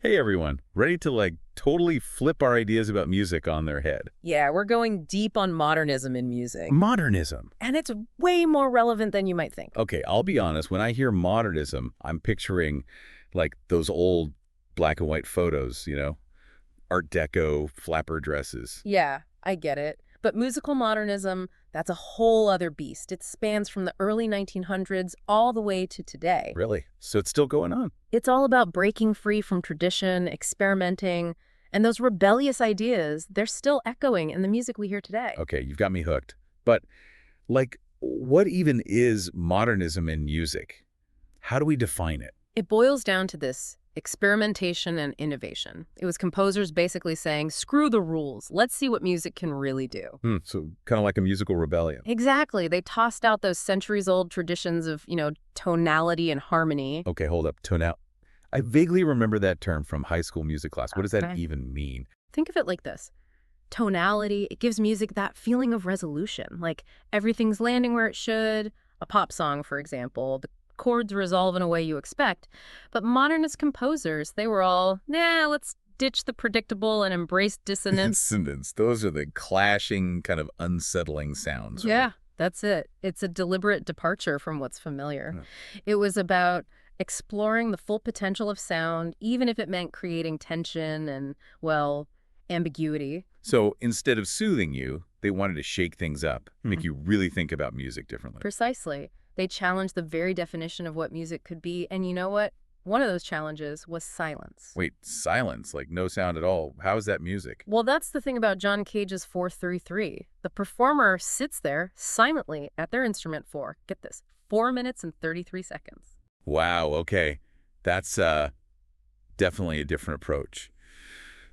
Hey everyone, ready to totally flip our ideas about music on their head. Yeah, we're going deep on modernism in music. Modernism. And it's way more relevant than you might think. Okay, I'll be honest, when I hear modernism, I'm picturing those old black and white photos, Art Deco flapper dresses. Yeah, I get it. But musical modernism, that's a whole other beast. It spans from the early 1900s all the way to today. Really? So it's still going on? It's all about breaking free from tradition, experimenting, and those rebellious ideas, they're still echoing in the music we hear today. Okay, you've got me hooked. But what even is modernism in music? How do we define it? It boils down to this: experimentation and innovation. It was composers basically saying, screw the rules. Let's see what music can really do. So kind of like a musical rebellion. Exactly. They tossed out those centuries-old traditions of, tonality and harmony. Okay, hold up. Tonal. I vaguely remember that term from high school music class. What does that Okay. even mean? Think of it like this. Tonality, it gives music that feeling of resolution, like everything's landing where it should. A pop song, for example, the chords resolve in a way you expect. But modernist composers, they were all, let's ditch the predictable and embrace dissonance. Dissonance. Those are the clashing, kind of unsettling sounds. Right? Yeah, that's it. It's a deliberate departure from what's familiar. Yeah. It was about exploring the full potential of sound, even if it meant creating tension and, well, ambiguity. So instead of soothing you, they wanted to shake things up, make you really think about music differently. Precisely. They challenged the very definition of what music could be, and you know what? One of those challenges was silence. Wait, silence, like no sound at all. How is that music? Well, that's the thing about John Cage's 433. The performer sits there silently at their instrument for, get this, 4 minutes and 33 seconds. Wow, okay. That's definitely a different approach.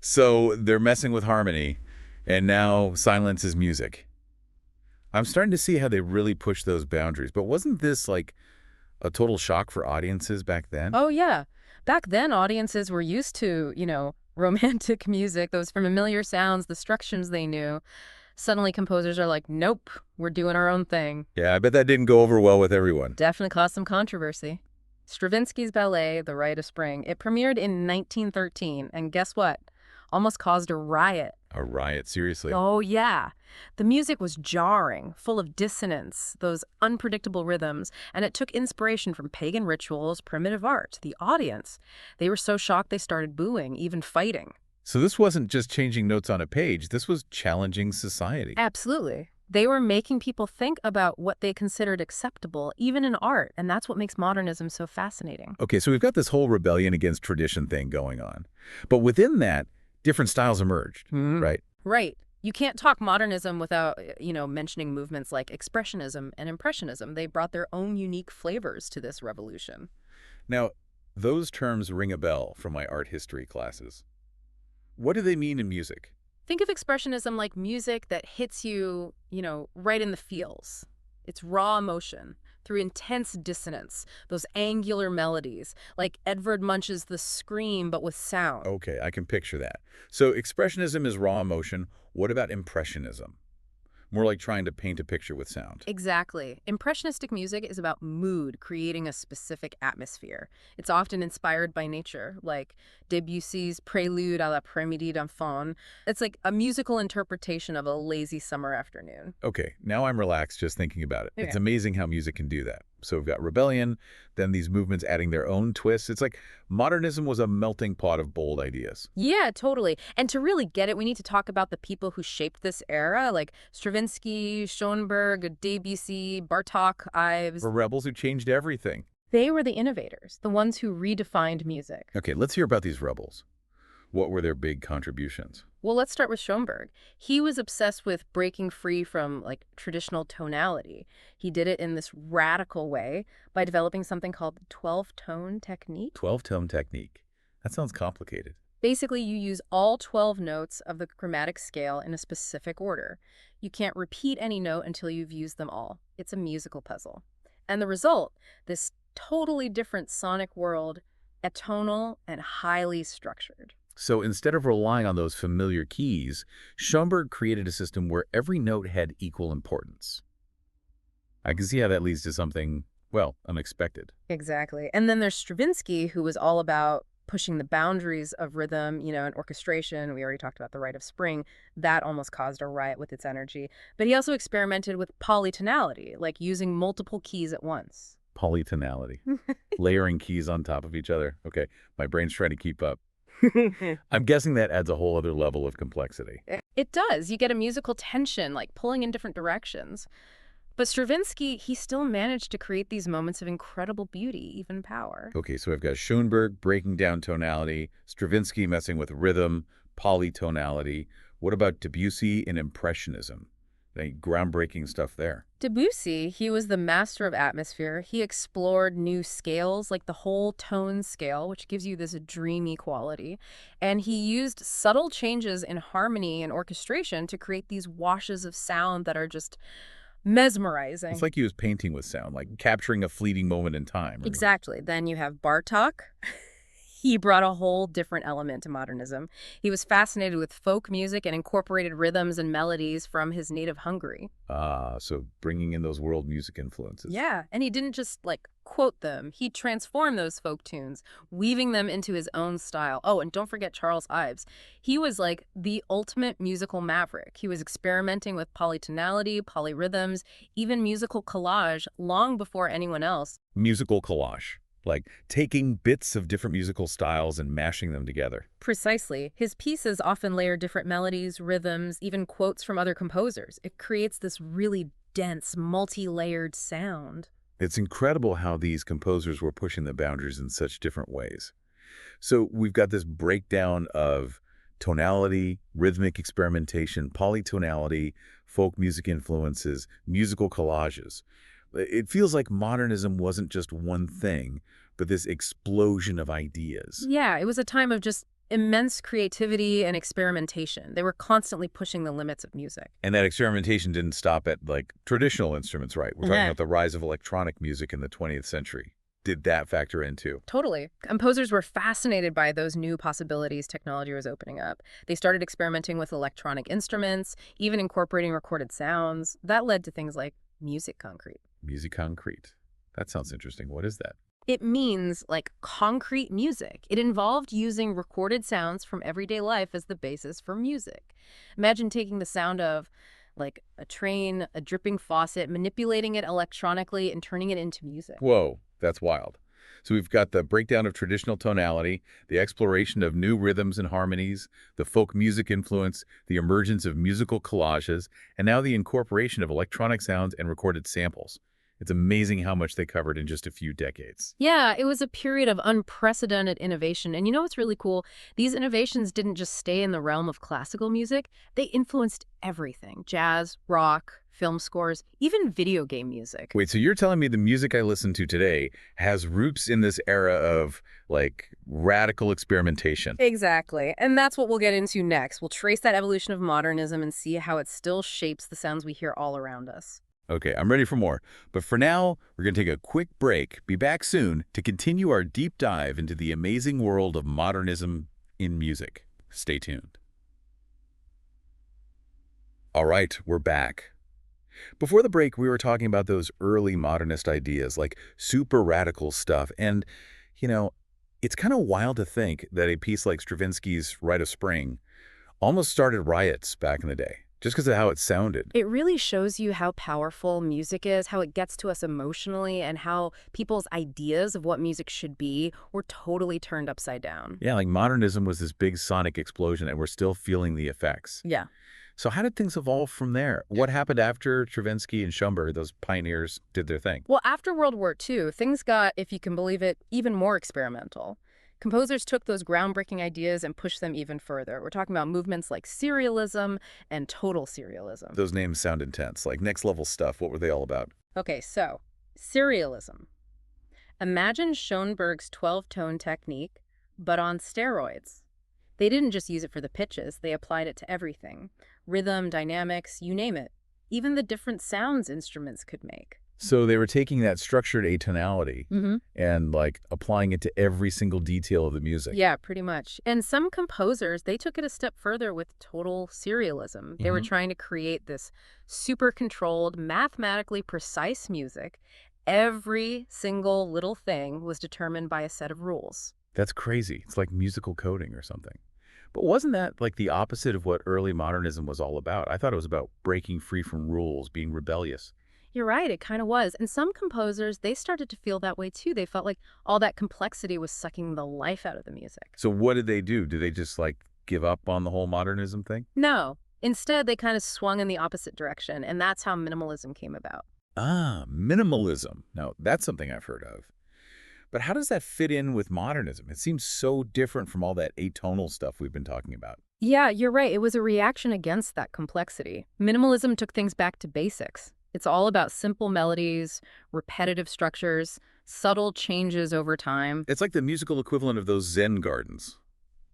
So they're messing with harmony, and now silence is music. I'm starting to see how they really push those boundaries, but wasn't this like a total shock for audiences back then? Oh, yeah. Back then, audiences were used to, romantic music, those familiar sounds, the structures they knew. Suddenly, composers are like, nope, we're doing our own thing. Yeah, I bet that didn't go over well with everyone. Definitely caused some controversy. Stravinsky's ballet, The Rite of Spring, it premiered in 1913, and guess what? Almost caused a riot. A riot, seriously. Oh, yeah. The music was jarring, full of dissonance, those unpredictable rhythms, and it took inspiration from pagan rituals, primitive art. The audience, they were so shocked they started booing, even fighting. So this wasn't just changing notes on a page, this was challenging society. Absolutely. They were making people think about what they considered acceptable, even in art, and that's what makes modernism so fascinating. Okay, so we've got this whole rebellion against tradition thing going on. But within that, different styles emerged, right? Right. You can't talk modernism without, mentioning movements like Expressionism and Impressionism. They brought their own unique flavors to this revolution. Now, those terms ring a bell from my art history classes. What do they mean in music? Think of Expressionism like music that hits you, right in the feels. It's raw emotion through intense dissonance, those angular melodies, like Edvard Munch's The Scream, but with sound. Okay, I can picture that. So Expressionism is raw emotion. What about Impressionism? More like trying to paint a picture with sound. Exactly. Impressionistic music is about mood, creating a specific atmosphere. It's often inspired by nature, like Debussy's Prélude à l'après-midi d'enfant. It's like a musical interpretation of a lazy summer afternoon. Okay, now I'm relaxed just thinking about it. Okay. It's amazing how music can do that. So we've got rebellion, then these movements adding their own twists. It's like modernism was a melting pot of bold ideas. Yeah, totally. And to really get it, we need to talk about the people who shaped this era, like Stravinsky, Schoenberg, Debussy, Bartók, Ives. For rebels who changed everything. They were the innovators, the ones who redefined music. Okay, let's hear about these rebels. What were their big contributions? Well, let's start with Schoenberg. He was obsessed with breaking free from traditional tonality. He did it in this radical way by developing something called the 12-tone technique. 12-tone technique. That sounds complicated. Basically, you use all 12 notes of the chromatic scale in a specific order. You can't repeat any note until you've used them all. It's a musical puzzle. And the result, this totally different sonic world, atonal and highly structured. So instead of relying on those familiar keys, Schoenberg created a system where every note had equal importance. I can see how that leads to something, well, unexpected. Exactly. And then there's Stravinsky, who was all about pushing the boundaries of rhythm, and orchestration. We already talked about the Rite of Spring. That almost caused a riot with its energy. But he also experimented with polytonality, like using multiple keys at once. Polytonality. Layering keys on top of each other. Okay, my brain's trying to keep up. I'm guessing that adds a whole other level of complexity. It does. You get a musical tension, like pulling in different directions. But Stravinsky, he still managed to create these moments of incredible beauty, even power. Okay, so I've got Schoenberg breaking down tonality, Stravinsky messing with rhythm, polytonality. What about Debussy and Impressionism? Any groundbreaking stuff there. Debussy, he was the master of atmosphere. He explored new scales, like the whole tone scale, which gives you this dreamy quality. And he used subtle changes in harmony and orchestration to create these washes of sound that are just It's mesmerizing. like he was painting with sound, like capturing a fleeting moment in time. Exactly. Then you have Bartok. He brought a whole different element to modernism. He was fascinated with folk music and incorporated rhythms and melodies from his native Hungary. So bringing in those world music influences. Yeah, and he didn't just like quote them. He transformed those folk tunes, weaving them into his own style. Oh, and don't forget Charles Ives. He was like the ultimate musical maverick. He was experimenting with polytonality, polyrhythms, even musical collage long before anyone else. Musical collage, like taking bits of different musical styles and mashing them together. Precisely. His pieces often layer different melodies, rhythms, even quotes from other composers. It creates this really dense, multi-layered sound. It's incredible how these composers were pushing the boundaries in such different ways. So we've got this breakdown of tonality, rhythmic experimentation, polytonality, folk music influences, musical collages. It feels like modernism wasn't just one thing, but this explosion of ideas. Yeah, it was a time of just immense creativity and experimentation. They were constantly pushing the limits of music. And that experimentation didn't stop at, like, traditional instruments, right? We're talking about the rise of electronic music in the 20th century. Did that factor in, too? Totally. Composers were fascinated by those new possibilities technology was opening up. They started experimenting with electronic instruments, even incorporating recorded sounds. That led to things like music concrete. Music concrete. That sounds interesting. What is that? It means like concrete music. It involved using recorded sounds from everyday life as the basis for music. Imagine taking the sound of like a train, a dripping faucet, manipulating it electronically and turning it into music. Whoa, that's wild. So we've got the breakdown of traditional tonality, the exploration of new rhythms and harmonies, the folk music influence, the emergence of musical collages, and now the incorporation of electronic sounds and recorded samples. It's amazing how much they covered in just a few decades. Yeah, it was a period of unprecedented innovation. And you know what's really cool? These innovations didn't just stay in the realm of classical music. They influenced everything. Jazz, rock, film scores, even video game music. Wait, so you're telling me the music I listen to today has roots in this era of, like, radical experimentation? Exactly. And that's what we'll get into next. We'll trace that evolution of modernism and see how it still shapes the sounds we hear all around us. Okay, I'm ready for more. But for now, we're going to take a quick break. Be back soon to continue our deep dive into the amazing world of modernism in music. Stay tuned. All right, we're back. Before the break, we were talking about those early modernist ideas, like super radical stuff. And, you know, it's kind of wild to think that a piece like Stravinsky's Rite of Spring almost started riots back in the day, just because of how it sounded. It really shows you how powerful music is, how it gets to us emotionally, and how people's ideas of what music should be were totally turned upside down. Yeah, like modernism was this big sonic explosion, and we're still feeling the effects. Yeah. So how did things evolve from there? What happened after Stravinsky and Schoenberg, those pioneers, did their thing? Well, after World War II, things got, if you can believe it, even more experimental. Composers took those groundbreaking ideas and pushed them even further. We're talking about movements like serialism and total serialism. Those names sound intense, like next-level stuff. What were they all about? Okay, so serialism. Imagine Schoenberg's 12-tone technique, but on steroids. They didn't just use it for the pitches, they applied it to everything. Rhythm, dynamics, you name it. Even the different sounds instruments could make. So they were taking that structured atonality and, like, applying it to every single detail of the music. Yeah, pretty much. And some composers, they took it a step further with total serialism. They were trying to create this super controlled, mathematically precise music. Every single little thing was determined by a set of rules. That's crazy. It's like musical coding or something. But wasn't that like the opposite of what early modernism was all about? I thought it was about breaking free from rules, being rebellious. You're right, it kind of was. And some composers, they started to feel that way too. They felt like all that complexity was sucking the life out of the music. So what did they do? Did they just like give up on the whole modernism thing? No. Instead, they kind of swung in the opposite direction, and that's how minimalism came about. Ah, minimalism. Now, that's something I've heard of. But how does that fit in with modernism? It seems so different from all that atonal stuff we've been talking about. Yeah, you're right. It was a reaction against that complexity. Minimalism took things back to basics. It's all about simple melodies, repetitive structures, subtle changes over time. It's like the musical equivalent of those Zen gardens.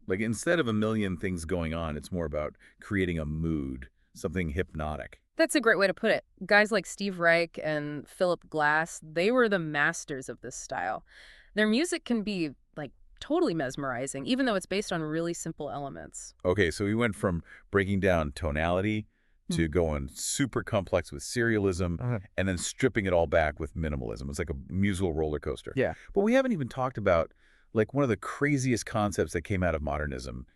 Like instead of a million things going on, it's more about creating a mood, something hypnotic. That's a great way to put it. Guys like Steve Reich and Philip Glass, they were the masters of this style. Their music can be, like, totally mesmerizing, even though it's based on really simple elements. Okay, so we went from breaking down tonality to going super complex with serialism and then stripping it all back with minimalism. It's like a musical roller coaster. Yeah. But we haven't even talked about like one of the craziest concepts that came out of modernism,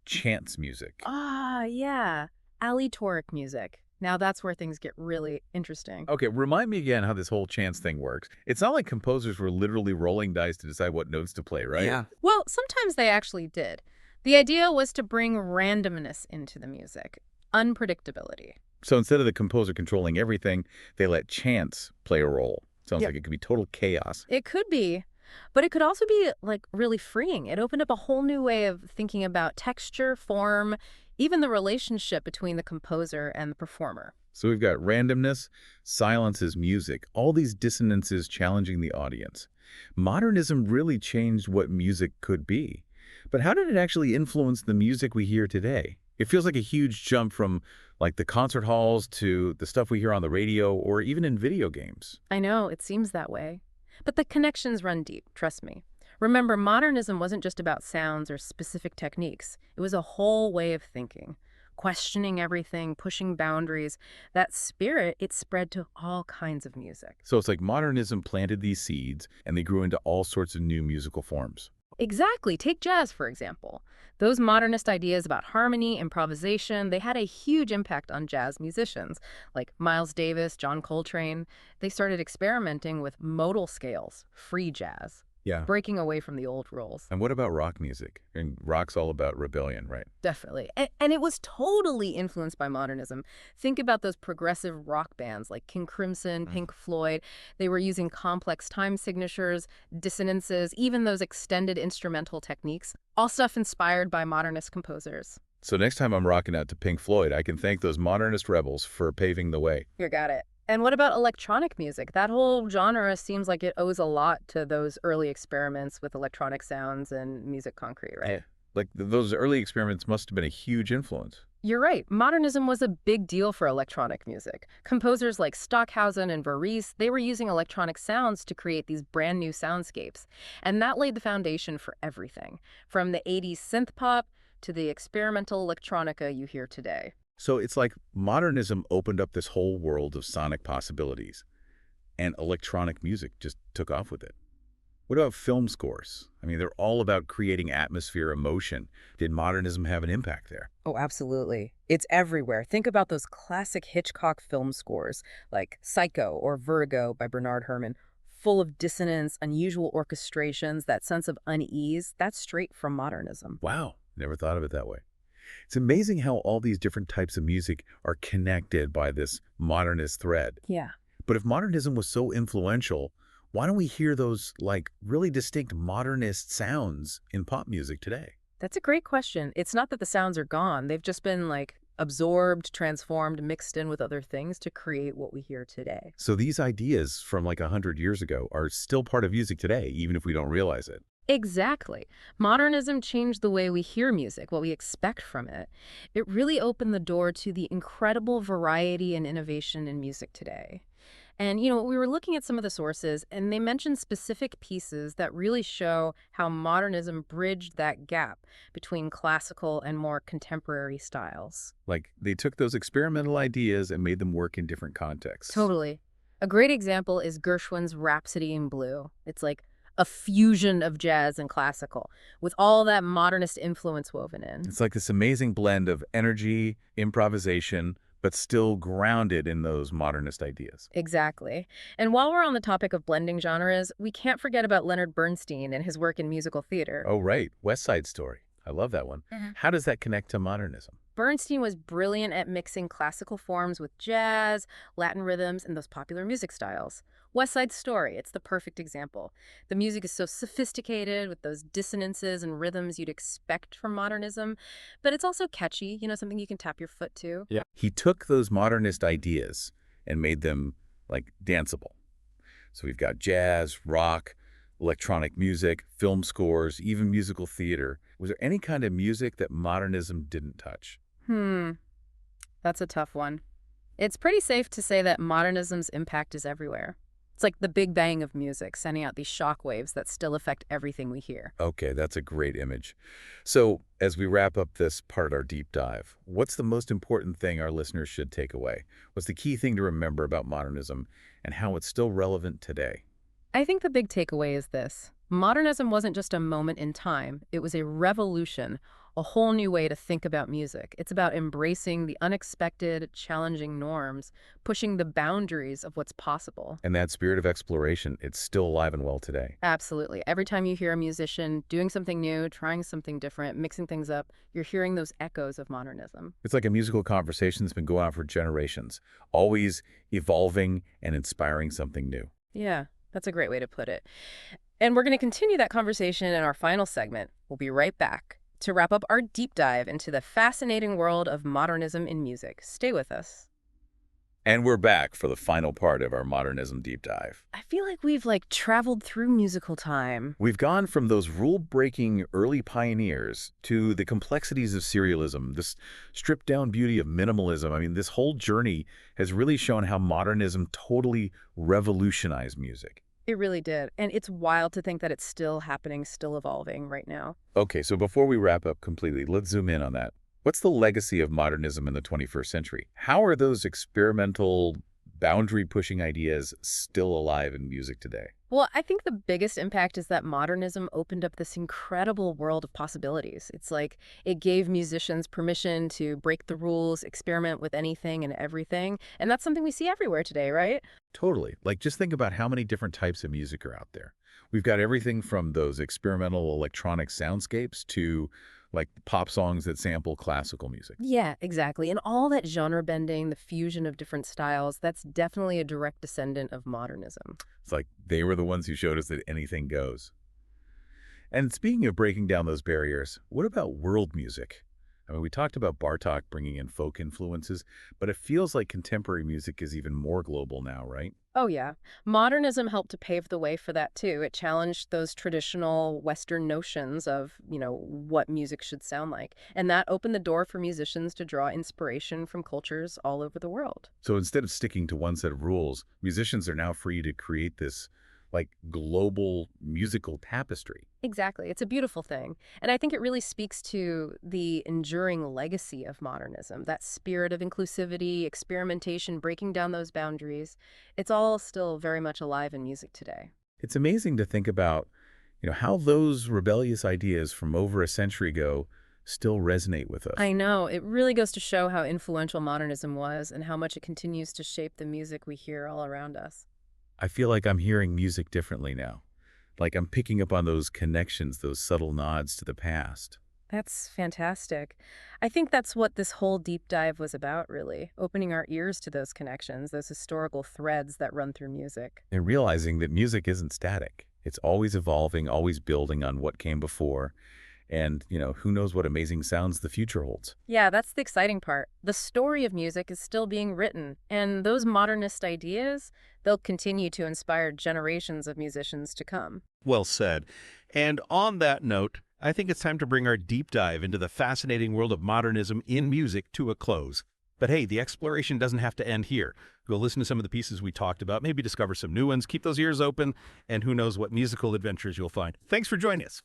chants music. Ah, yeah. Aleatoric music. Now that's where things get really interesting. Okay, remind me again how this whole chance thing works. It's not like composers were literally rolling dice to decide what notes to play, right? Yeah. Well, sometimes they actually did. The idea was to bring randomness into the music, unpredictability. So instead of the composer controlling everything, they let chance play a role. Sounds Yep. like it could be total chaos. It could be, but it could also be, like, really freeing. It opened up a whole new way of thinking about texture, form, even the relationship between the composer and the performer. So we've got randomness, silence is music, all these dissonances challenging the audience. Modernism really changed what music could be. But how did it actually influence the music we hear today? It feels like a huge jump from like the concert halls to the stuff we hear on the radio or even in video games. I know, it seems that way. But the connections run deep, trust me. Remember, modernism wasn't just about sounds or specific techniques. It was a whole way of thinking, questioning everything, pushing boundaries. That spirit, it spread to all kinds of music. So it's like modernism planted these seeds and they grew into all sorts of new musical forms. Exactly. Take jazz, for example. Those modernist ideas about harmony, improvisation, they had a huge impact on jazz musicians, like Miles Davis, John Coltrane. They started experimenting with modal scales, free jazz, Yeah. breaking away from the old rules. And what about rock music? And rock's all about rebellion, right? Definitely. And it was totally influenced by modernism. Think about those progressive rock bands like King Crimson, Pink Floyd. They were using complex time signatures, dissonances, even those extended instrumental techniques, all stuff inspired by modernist composers. So next time I'm rocking out to Pink Floyd, I can thank those modernist rebels for paving the way. You got it. And what about electronic music? That whole genre seems like it owes a lot to those early experiments with electronic sounds and music concrete, right? Like those early experiments must have been a huge influence. You're right. Modernism was a big deal for electronic music. Composers like Stockhausen and Varese, they were using electronic sounds to create these brand new soundscapes. And that laid the foundation for everything, from the 80s synth pop to the experimental electronica you hear today. So it's like modernism opened up this whole world of sonic possibilities, and electronic music just took off with it. What about film scores? I mean, they're all about creating atmosphere, emotion. Did modernism have an impact there? Oh, absolutely. It's everywhere. Think about those classic Hitchcock film scores, like Psycho or Vertigo by Bernard Herrmann, full of dissonance, unusual orchestrations, that sense of unease. That's straight from modernism. Wow, never thought of it that way. It's amazing how all these different types of music are connected by this modernist thread. Yeah. But if modernism was so influential, why don't we hear those like really distinct modernist sounds in pop music today? That's a great question. It's not that the sounds are gone. They've just been like absorbed, transformed, mixed in with other things to create what we hear today. So these ideas from like 100 years ago are still part of music today, even if we don't realize it. Exactly. Modernism changed the way we hear music, what we expect from it. It really opened the door to the incredible variety and innovation in music today. And, we were looking at some of the sources, and they mentioned specific pieces that really show how modernism bridged that gap between classical and more contemporary styles. Like they took those experimental ideas and made them work in different contexts. Totally. A great example is Gershwin's Rhapsody in Blue. It's like a fusion of jazz and classical, with all that modernist influence woven in. It's like this amazing blend of energy, improvisation, but still grounded in those modernist ideas. Exactly. And while we're on the topic of blending genres, we can't forget about Leonard Bernstein and his work in musical theater. Oh, right. West Side Story. I love that one. How does that connect to modernism? Bernstein was brilliant at mixing classical forms with jazz, Latin rhythms, and those popular music styles. West Side Story, it's the perfect example. The music is so sophisticated with those dissonances and rhythms you'd expect from modernism, but it's also catchy, something you can tap your foot to. Yeah. He took those modernist ideas and made them, like, danceable. So we've got jazz, rock, electronic music, film scores, even musical theater. Was there any kind of music that modernism didn't touch? That's a tough one. It's pretty safe to say that modernism's impact is everywhere. It's like the Big Bang of music, sending out these shock waves that still affect everything we hear. Okay, that's a great image. So as we wrap up this part of our deep dive, what's the most important thing our listeners should take away? What's the key thing to remember about modernism and how it's still relevant today? I think the big takeaway is this. Modernism wasn't just a moment in time. It was a revolution, a whole new way to think about music. It's about embracing the unexpected, challenging norms, pushing the boundaries of what's possible. And that spirit of exploration, it's still alive and well today. Absolutely. Every time you hear a musician doing something new, trying something different, mixing things up, you're hearing those echoes of modernism. It's like a musical conversation that's been going on for generations, always evolving and inspiring something new. Yeah, that's a great way to put it. And we're going to continue that conversation in our final segment. We'll be right back to wrap up our deep dive into the fascinating world of modernism in music. Stay with us. And we're back for the final part of our modernism deep dive. I feel like we've traveled through musical time. We've gone from those rule-breaking early pioneers to the complexities of serialism, this stripped-down beauty of minimalism. I mean, this whole journey has really shown how modernism totally revolutionized music. It really did. And it's wild to think that it's still happening, still evolving right now. Okay, so before we wrap up completely, let's zoom in on that. What's the legacy of modernism in the 21st century? How are those experimental, boundary-pushing ideas still alive in music today? Well, I think the biggest impact is that modernism opened up this incredible world of possibilities. It's like it gave musicians permission to break the rules, experiment with anything and everything. And that's something we see everywhere today, right? Totally. Just think about how many different types of music are out there. We've got everything from those experimental electronic soundscapes to pop songs that sample classical music. Yeah, exactly. And all that genre bending, the fusion of different styles, that's definitely a direct descendant of modernism. It's like they were the ones who showed us that anything goes. And speaking of breaking down those barriers, what about world music? I mean, we talked about Bartók bringing in folk influences, but it feels like contemporary music is even more global now, right? Oh, yeah. Modernism helped to pave the way for that, too. It challenged those traditional Western notions of, what music should sound like. And that opened the door for musicians to draw inspiration from cultures all over the world. So instead of sticking to one set of rules, musicians are now free to create this global musical tapestry. Exactly. It's a beautiful thing. And I think it really speaks to the enduring legacy of modernism, that spirit of inclusivity, experimentation, breaking down those boundaries. It's all still very much alive in music today. It's amazing to think about, how those rebellious ideas from over a century ago still resonate with us. I know. It really goes to show how influential modernism was and how much it continues to shape the music we hear all around us. I feel like I'm hearing music differently now. Like I'm picking up on those connections, those subtle nods to the past. That's fantastic. I think that's what this whole deep dive was about, really. Opening our ears to those connections, those historical threads that run through music. And realizing that music isn't static. It's always evolving, always building on what came before. And, who knows what amazing sounds the future holds. Yeah, that's the exciting part. The story of music is still being written, and those modernist ideas, they'll continue to inspire generations of musicians to come. Well said. And on that note, I think it's time to bring our deep dive into the fascinating world of modernism in music to a close. But hey, the exploration doesn't have to end here. Go listen to some of the pieces we talked about, maybe discover some new ones, keep those ears open, and who knows what musical adventures you'll find. Thanks for joining us.